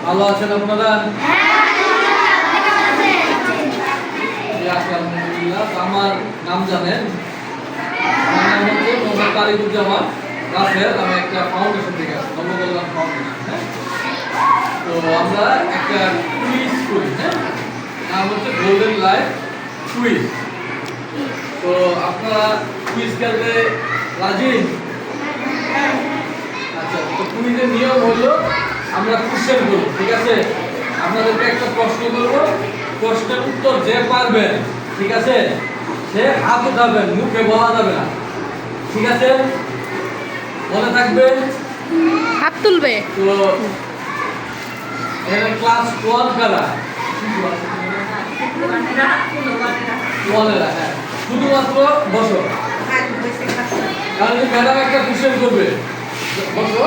ভালো আছেন আপনারা? আলহামদুলিল্লাহ। আমার নাম জানেন? আমার নাম হচ্ছে মোহাম্মদ তারিকুজ্জামান রাসেল। আমি একটা ফাউন্ডেশন থেকে আসছি, নবকল্যাণ ফাউন্ডেশন। হ্যাঁ, তো আমরা একটা কুইজ করি। হ্যাঁ, নাম হচ্ছে গোল্ডেন লাইফ কুইজ। তো আপনারা কুইজ খেলতে রাজি? আচ্ছা, তো কুইজের নিয়ম হলো আমরা কোশ্চেন করব, ঠিক আছে? আপনাদেরকে একটা প্রশ্ন করব, প্রশ্নের উত্তর যে পারবেন, ঠিক আছে, সে হাত উঠাবেন, মুখে বলা যাবে না, ঠিক আছে? মনে থাকবে, হাত তুলবে। তো এর ক্লাস 1 কারা? 1 এরা, হ্যাঁ, শুধুমাত্র বসো। কারণ ম্যাডাম একটা কোশ্চেন করবে, বসো।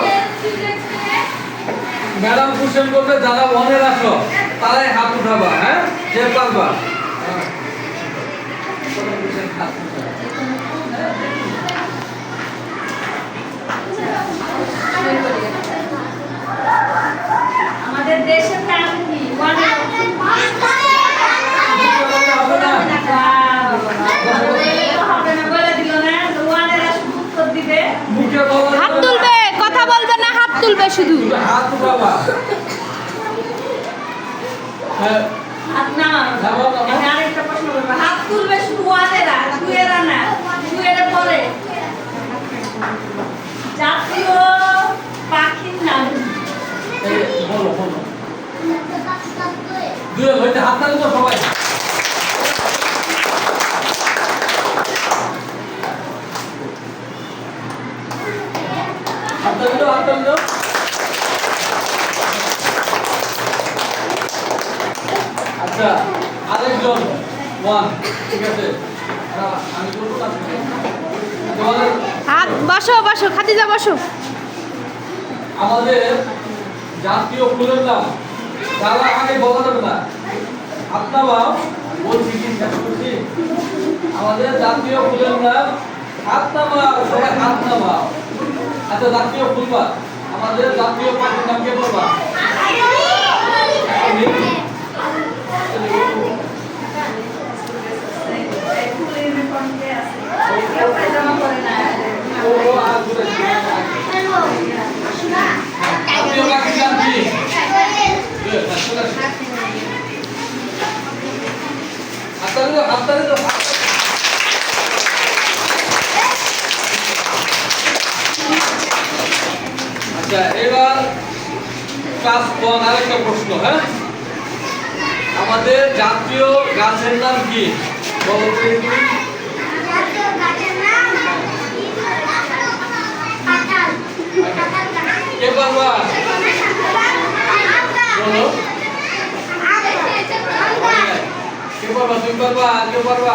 ম্যাডাম কোশ্চেন করবে, যারা 1 এর আসো তারাই হাত উঠাবা। হ্যাঁ, যে পারবা। আমাদের দেশের নাম কি? হাত তুলবে, কথা বলবে না, হাত তুলবে শুধু। হাত উঠাবা। হ্যাঁ, হাত তুলবে শুধু ওয়ানেরা, টুয়েরা না, টুয়েরা পরে। জাতীয় পাখির নাম বলো বলো। দুই হইতে হাত তালি তো সবাই। হাত তালি দাও, হাত তালি দাও। আচ্ছা, আরেকজন 1, ঠিক আছে? আমি বলবো না, তোমাদের হাত বসো, বসো, খাদিজা বসো। আমাদের জাতীয় ফুলের নাম তারা আগে বলা যাবে না। আপনারা বলছি কি শেষ করছি? আমাদের জাতীয় ফুলের নাম হাতনামা, সবাই হাতনামা। আচ্ছা, জাতীয় ফুল বা আমাদের জাতীয় পাখির নাম কে বলবা? জাতীয় পাখির নাম কি? আচ্ছা, এবার ক্লাস 1 আরেকটা প্রশ্ন। হ্যাঁ, আমাদের জাতীয় গাছের নাম কি? বলো তো দেখি। কে পারবা? বলো। কে পারবা? তুমি পারবা? আর কেউ পারবা?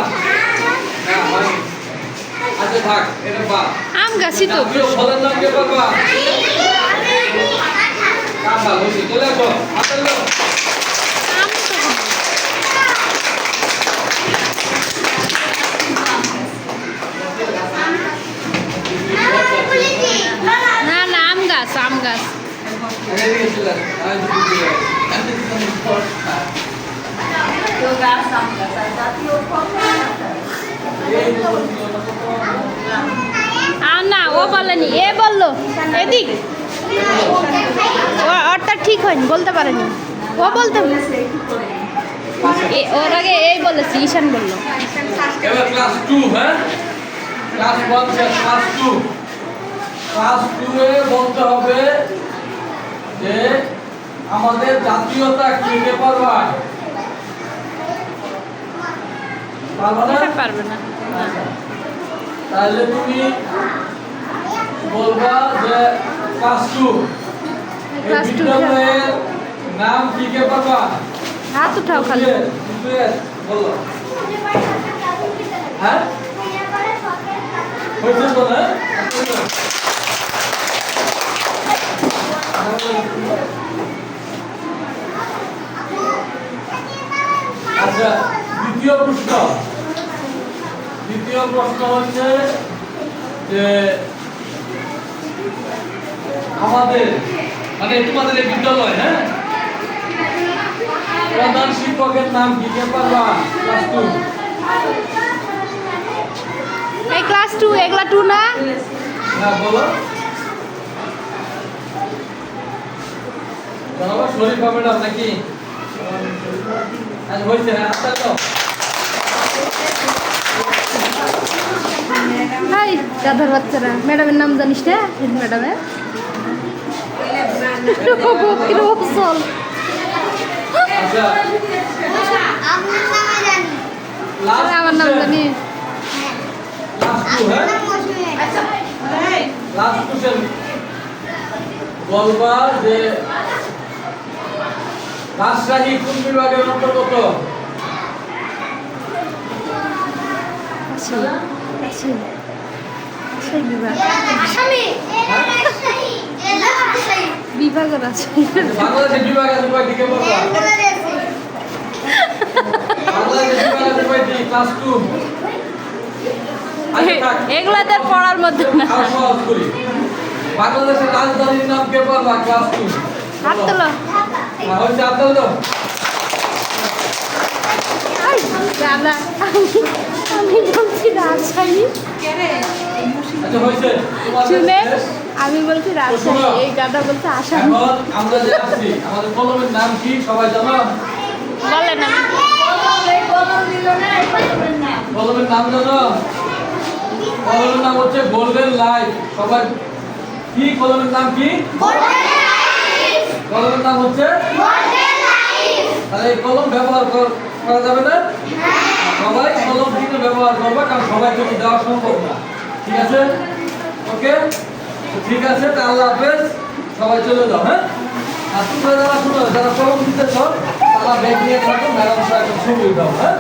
না, হয়নি। আচ্ছা, থাক, এটা বাদ। আম গাছই তো। জাতীয় ফলের নাম কে পারবা? কাঁঠাল। হয়েছে, চলে আসো, হাতে নাও। আম তো। না না, আম গাছ, আম গাছ। এদিকে চলে আসো। আমি বুঝতে জাতীয় ফল না, ও বলেনি, এ বললো। এদিক ওরটা ঠিক হয়নি, বলতে পারেনি। ও বলতে ওর আগে এই বলেছি, ঈশান বললো। এবার ক্লাস 2, হ্যাঁ? ক্লাস 1 শেষ, ক্লাস 2। ক্লাস 2 এ বলতে হবে যে আমাদের জাতীয়তা কি? কে পারবা? পারবা না? পারবে না। তাহলে তুমি বলবা যে ক্লাস 2 ক্লাস 2 বিদ্যালয়ের নাম কি? কে পারবা? হাত উঠাও খালি। বলো। হ্যাঁ, হয়েছে তো না? আচ্ছা, দ্বিতীয় প্রশ্ন হচ্ছে যে আমাদের মানে তোমাদের এই বিদ্যালয়, হ্যাঁ, প্রধান শিক্ষকের নাম কি কে পারবা? ক্লাস 2। এই ক্লাস 2 এগুলা 2 না হ্যাঁ বলো। বরাবর শরীফা ম্যাডাম নাকি? আজ হয়েছে হ্যাঁ আচ্ছা তো। হাই গাধার বাচ্চারা ম্যাডামের নাম জানিস না হেড ম্যাডামের কিরকম চল আচ্ছা আপনার নামে জানি লাস্ট আমার নাম জানি লাস্ট 2 হ্যাঁ আচ্ছা এই লাস্ট কোশ্চেন বলবা যে রাজশাহী কোন বিভাগের অন্তর্গত? আছে আছে সেই বিভাগ আসামি রাজশাহী জেলা রাজশাহী বিভাগের আছে বাংলাদেশের বিভাগের উপাধি কে বলবা? বাংলাদেশের বিভাগের উপাধি ক্লাস 2। আচ্ছা থাক এগুলাতে পড়ার মধ্যে না আর সহজ করি। বাংলাদেশের রাজধানীর নাম কে বলবা? ক্লাস 2। হাত তোলো হচ্ছে আব্দুল তো এই, দাদা আমি বলছি রাজশাহী আচ্ছা হয়েছে তোমাদের শুনে শেষ। আমি বলছি রাজশাহী এই গাদা বলছে আসামি এখন আমরা যে আসছি আমাদের কলমের নাম কি সবাই জানো? বলে না কলম দিল না এই কলমের নাম কলমের নাম জানো? কলমের নাম হচ্ছে গোল্ডেন লাইফ। সবাই কি কলমের নাম কি? কলমের নাম হচ্ছে তাহলে এই কলম ব্যবহার করা যাবে না? সবাই কলম কিনে ব্যবহার করবে কারণ সবাই কিন্তু দেওয়া সম্ভব না। ঠিক আছে ওকে ঠিক আছে তা আল্লাহ হাফেজ সবাই চলে যাও হ্যাঁ আর তোমরা যারা শুনো যারা কলম দিতে চাও তারা ব্যাগ নিয়ে থাকো ম্যাডাম সাহেব ছবি দাও হ্যাঁ